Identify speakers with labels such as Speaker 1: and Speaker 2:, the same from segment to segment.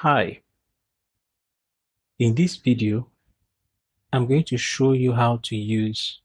Speaker 1: Hi, in this video, I'm going to show you how to use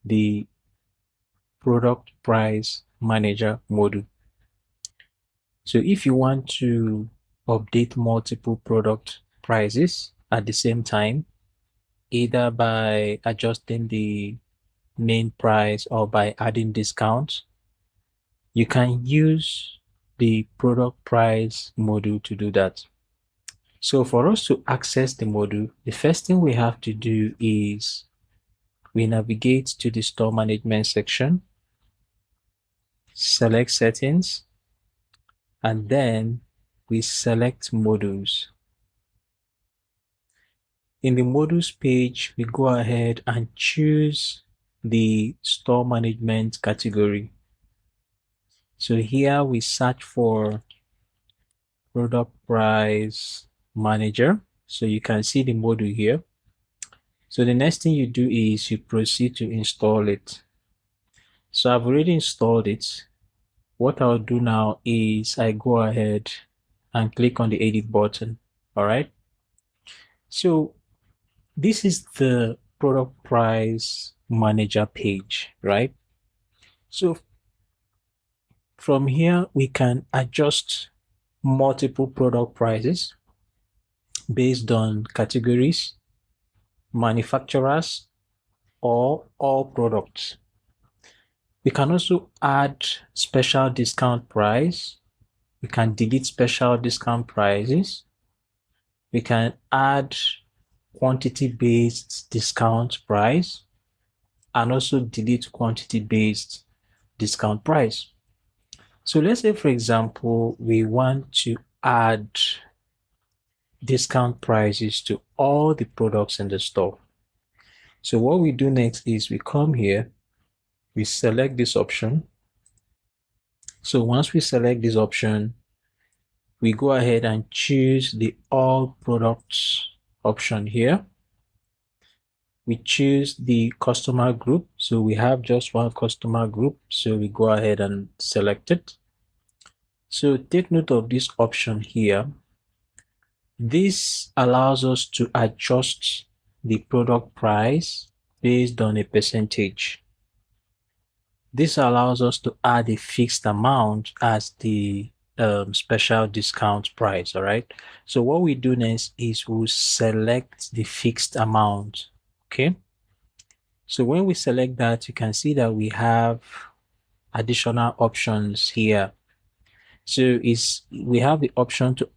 Speaker 1: the product price manager module. So if you want to update multiple product prices at the same time, either by adjusting the main price or by adding discounts, you can use the product price module to do that. So for us to access the module, the first thing we have to do is we navigate to the store management section, select settings, and then we select modules. In the modules page, we go ahead and choose the store management category. So here we search for product price manager. So you can see the module here. So the next thing you do is you proceed to install it. So I've already installed it. What I'll do now is I go ahead and click on the edit button. All right. So this is the product price manager page, right? So from here, we can adjust multiple product prices based on categories, manufacturers, or all products. We can also add special discount price. We can delete special discount prices. We can add quantity-based discount price and also delete quantity-based discount price. So let's say, for example, we want to add discount prices to all the products in the store. So what we do next is we come here, we select this option. So once we select this option, we go ahead and choose the all products option here. We choose the customer group. So we have just one customer group. So we go ahead and select it. So take note of this option here. This allows us to adjust the product price based on a percentage. This allows us to add a fixed amount as the special discount price, all right? So what we do next is we'll select the fixed amount, okay? So when we select that, you can see that we have additional options here. So we have the option to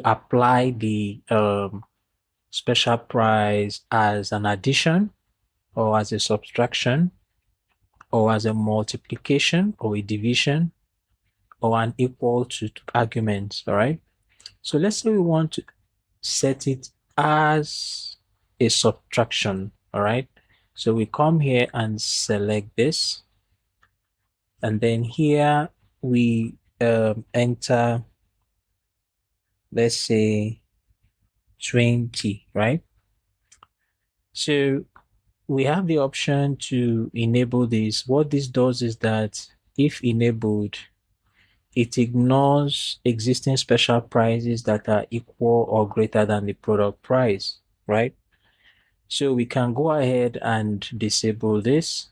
Speaker 1: apply the special price as an addition or as a subtraction or as a multiplication or a division or an equal to argument, all right? So let's say we want to set it as a subtraction, all right? So we come here and select this. And then here we enter, let's say 20, right? So we have the option to enable this. What this does is that if enabled, it ignores existing special prices that are equal or greater than the product price, right? So we can go ahead and disable this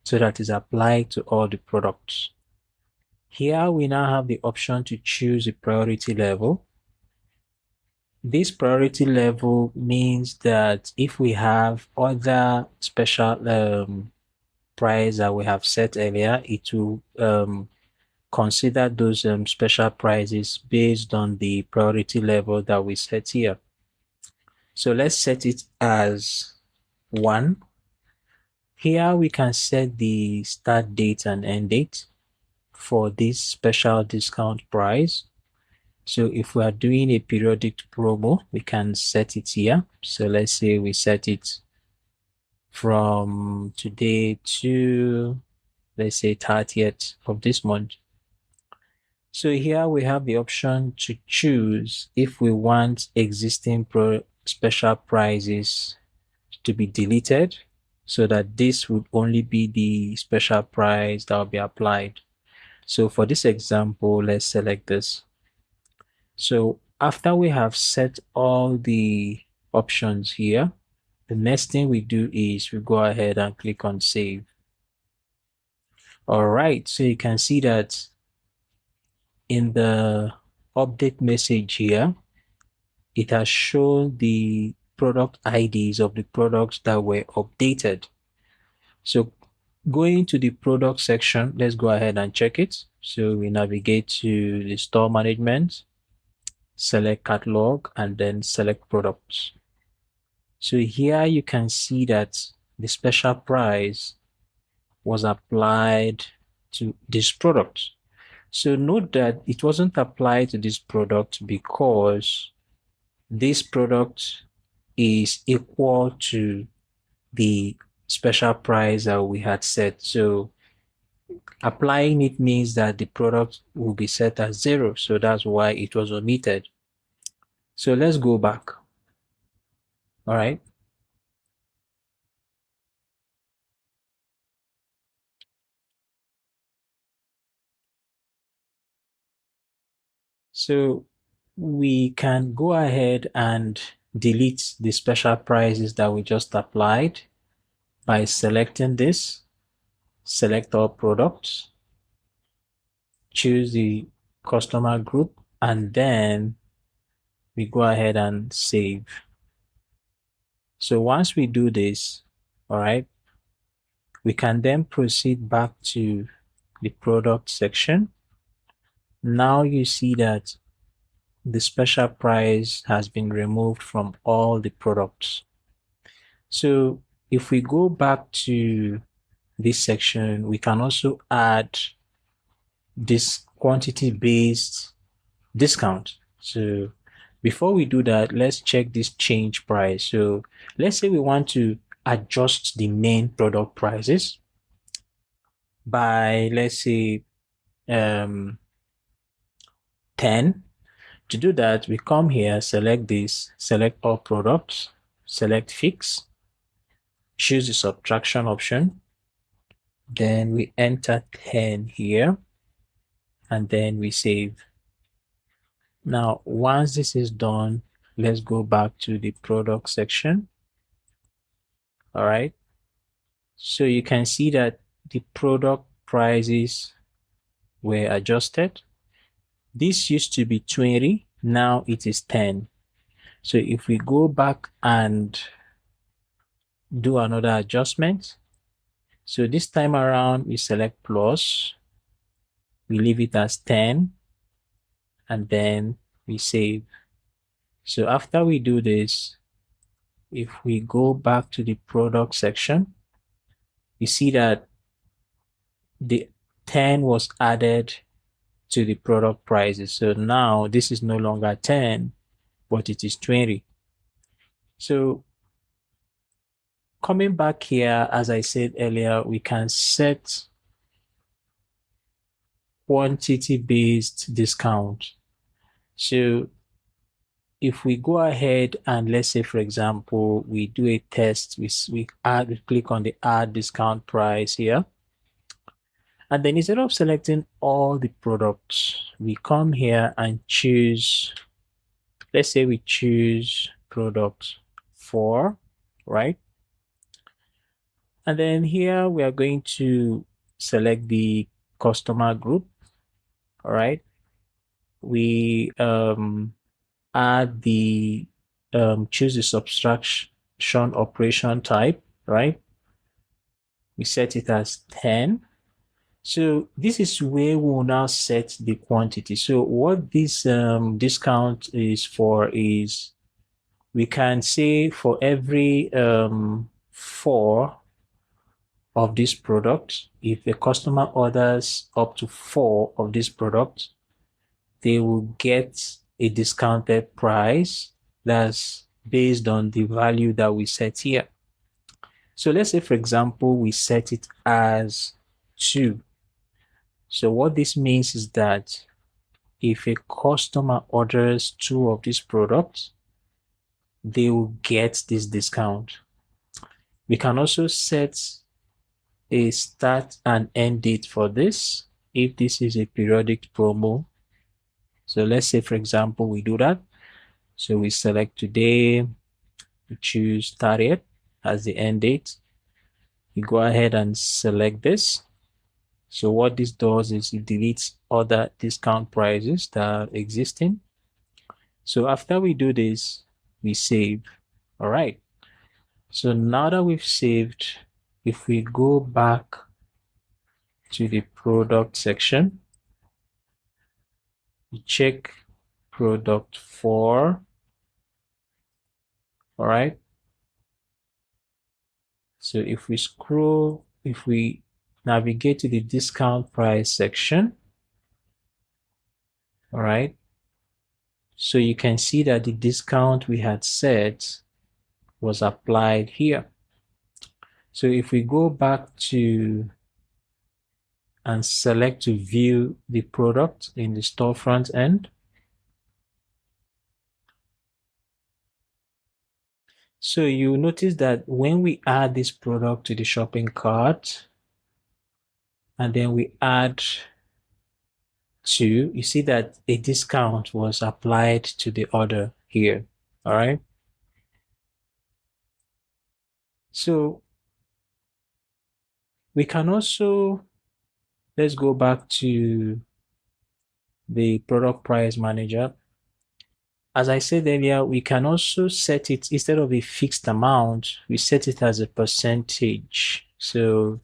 Speaker 1: so that it's applied to all the products. Here we now have the option to choose a priority level. This priority level means that if we have other special price that we have set earlier, it will consider those special prices based on the priority level that we set here. So let's set it as 1. Here we can set the start date and end date for this special discount price. So if we are doing a periodic promo, we can set it here. So let's say we set it from today to, let's say, 30th of this month. So here we have the option to choose if we want existing special prices to be deleted so that this would only be the special price that will be applied. So for this example, let's select this. So after we have set all the options here, the next thing we do is we go ahead and click on save. All right, so you can see that in the update message here, it has shown the product IDs of the products that were updated. So going to the product section, let's go ahead and check it. So we navigate to the store management, select catalog, and then select products. So here you can see that the special price was applied to this product. So note that it wasn't applied to this product because this product is equal to the special price that we had set. So applying it means that the product will be set as 0. So that's why it was omitted. So let's go back. All right. So we can go ahead and delete the special prices that we just applied by selecting this, select all products, choose the customer group, and then we go ahead and save. So once we do this, all right, we can then proceed back to the product section. Now you see that the special price has been removed from all the products. So if we go back to this section, we can also add this quantity-based discount. So before we do that, let's check this change price. So let's say we want to adjust the main product prices by, let's say, 10. To do that, we come here, select this, select all products, select fix, choose the subtraction option. Then we enter 10 here, and then we save. Now, once this is done, let's go back to the product section. All right. So you can see that the product prices were adjusted. This used to be 20, now it is 10. So if we go back and do another adjustment, so this time around we select plus, we leave it as 10, and then we save. So after we do this, if we go back to the product section, you see that the 10 was added to the product prices. So now this is no longer 10, but it is 20. So coming back here, as I said earlier, we can set quantity-based discount. So if we go ahead and let's say, for example, we do a test, we click on the add discount price here. And then instead of selecting all the products, we come here and choose, let's say we choose product 4, right? And then here we are going to select the customer group, all right? We add the, choose the subtraction operation type, right? We set it as 10. So this is where we will now set the quantity. So what this discount is for is we can say for every 4 of this product, if a customer orders up to 4 of this product, they will get a discounted price that's based on the value that we set here. So let's say, for example, we set it as 2. So what this means is that if a customer orders 2 of these products, they will get this discount. We can also set a start and end date for this if this is a periodic promo. So let's say, for example, we do that. So we select today, we choose 30th as the end date. You go ahead and select this. So what this does is it deletes other discount prices that are existing. So after we do this, we save. All right. So now that we've saved, if we go back to the product section, we check product 4. All right. So if we navigate to the discount price section, all right. So you can see that the discount we had set was applied here. So if we go back to and select to view the product in the storefront end, so you notice that when we add this product to the shopping cart and then we add to, you see that a discount was applied to the order here. All right. So we can also, let's go back to the product price manager. As I said earlier, we can also set it, instead of a fixed amount, we set it as a percentage. So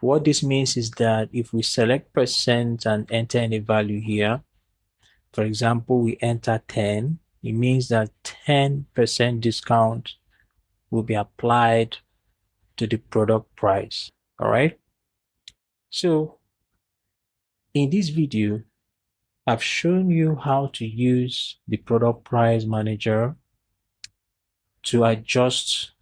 Speaker 1: what this means is that if we select percent and enter any value here, for example, we enter 10, it means that 10% discount will be applied to the product price. All right. So in this video, I've shown you how to use the product price manager to adjust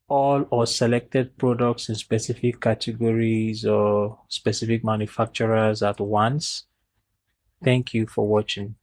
Speaker 1: all or selected products in specific categories or specific manufacturers at once. Thank you for watching.